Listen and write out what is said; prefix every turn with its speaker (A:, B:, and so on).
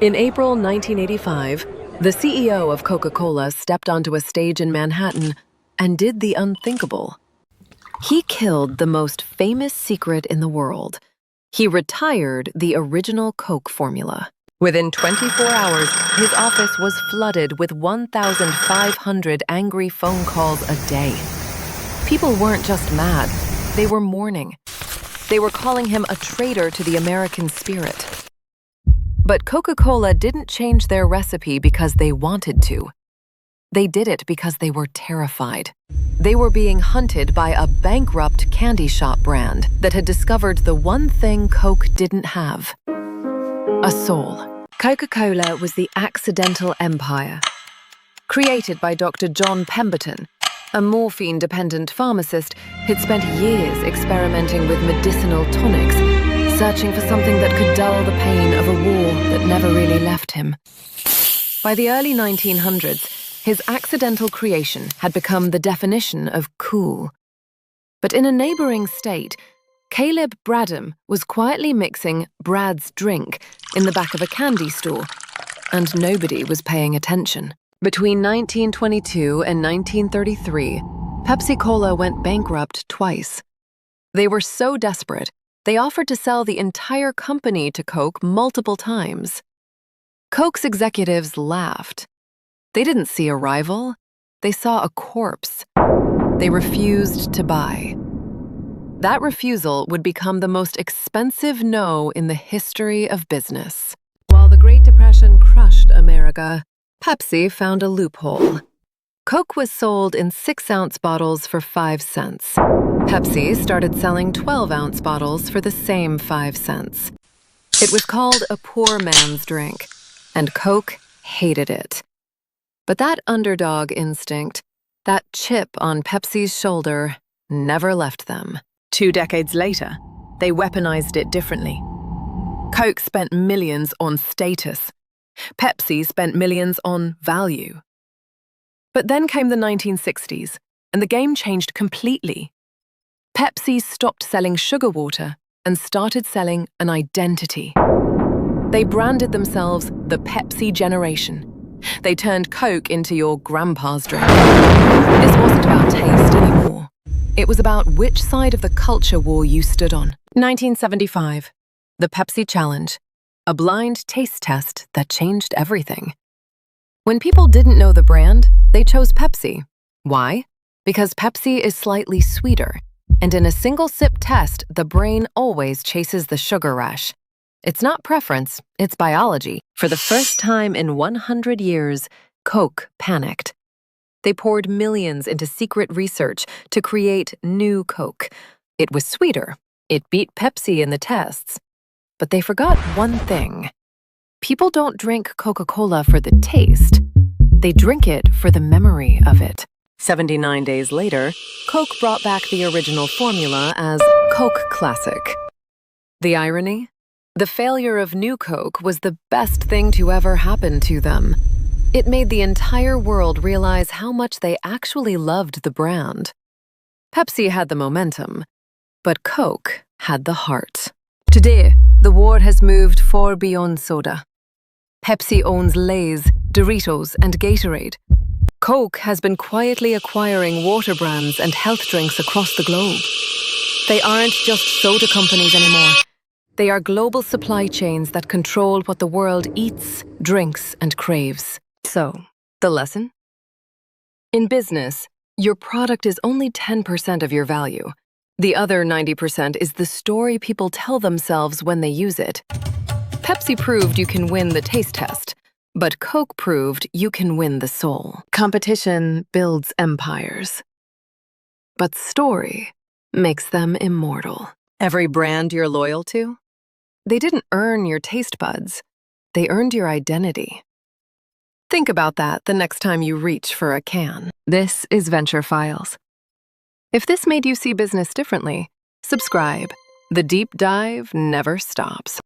A: In April 1985, the CEO of Coca-Cola stepped onto a stage in Manhattan and did the unthinkable. He killed the most famous secret in the world. He retired the original Coke formula. Within 24 hours, his office was flooded with 1,500 angry phone calls a day. People weren't just mad, they were mourning. They were calling him a traitor to the American spirit. But Coca-Cola didn't change their recipe because they wanted to. They did it because they were terrified. They were being hunted by a bankrupt candy shop brand that had discovered the one thing Coke didn't have: a soul. Coca-Cola was the accidental empire. Created by Dr. John Pemberton, a morphine-dependent pharmacist who'd spent years experimenting with medicinal tonics, searching for something that could dull the pain of a war that never really left him. By the early 1900s, his accidental creation had become the definition of cool. But in a neighboring state, Caleb Bradham was quietly mixing Brad's drink in the back of a candy store, and nobody was paying attention. Between 1922 and 1933, Pepsi Cola went bankrupt twice. They were so desperate, they offered to sell the entire company to Coke multiple times. Coke's executives laughed. They didn't see a rival, they saw a corpse. They refused to buy. That refusal would become the most expensive no in the history of business. While the Great Depression crushed America, Pepsi found a loophole. Coke was sold in 6-ounce bottles for 5 cents. Pepsi started selling 12-ounce bottles for the same 5 cents. It was called a poor man's drink, and Coke hated it. But that underdog instinct, that chip on Pepsi's shoulder, never left them. 2 decades later, they weaponized it differently. Coke spent millions on status. Pepsi spent millions on value. But then came the 1960s, and the game changed completely. Pepsi stopped selling sugar water and started selling an identity. They branded themselves the Pepsi generation. They turned Coke into your grandpa's drink. This wasn't about taste anymore. It was about which side of the culture war you stood on. 1975, the Pepsi Challenge, a blind taste test that changed everything. When people didn't know the brand, they chose Pepsi. Why? Because Pepsi is slightly sweeter, and in a single-sip test, the brain always chases the sugar rush. It's not preference, it's biology. For the first time in 100 years, Coke panicked. They poured millions into secret research to create new Coke. It was sweeter. It beat Pepsi in the tests. But they forgot one thing. People don't drink Coca-Cola for the taste. They drink it for the memory of it. 79 days later, Coke brought back the original formula as Coke Classic. The irony? The failure of New Coke was the best thing to ever happen to them. It made the entire world realize how much they actually loved the brand. Pepsi had the momentum, but Coke had the heart. Today, the war has moved far beyond soda. Pepsi owns Lay's, Doritos, and Gatorade. Coke has been quietly acquiring water brands and health drinks across the globe. They aren't just soda companies anymore. They are global supply chains that control what the world eats, drinks, and craves. So, the lesson? In business, your product is only 10% of your value. The other 90% is the story people tell themselves when they use it. Pepsi proved you can win the taste test, but Coke proved you can win the soul. Competition builds empires, but story makes them immortal. Every brand you're loyal to, they didn't earn your taste buds, they earned your identity. Think about that the next time you reach for a can. This is Venture Files. If this made you see business differently, subscribe. The deep dive never stops.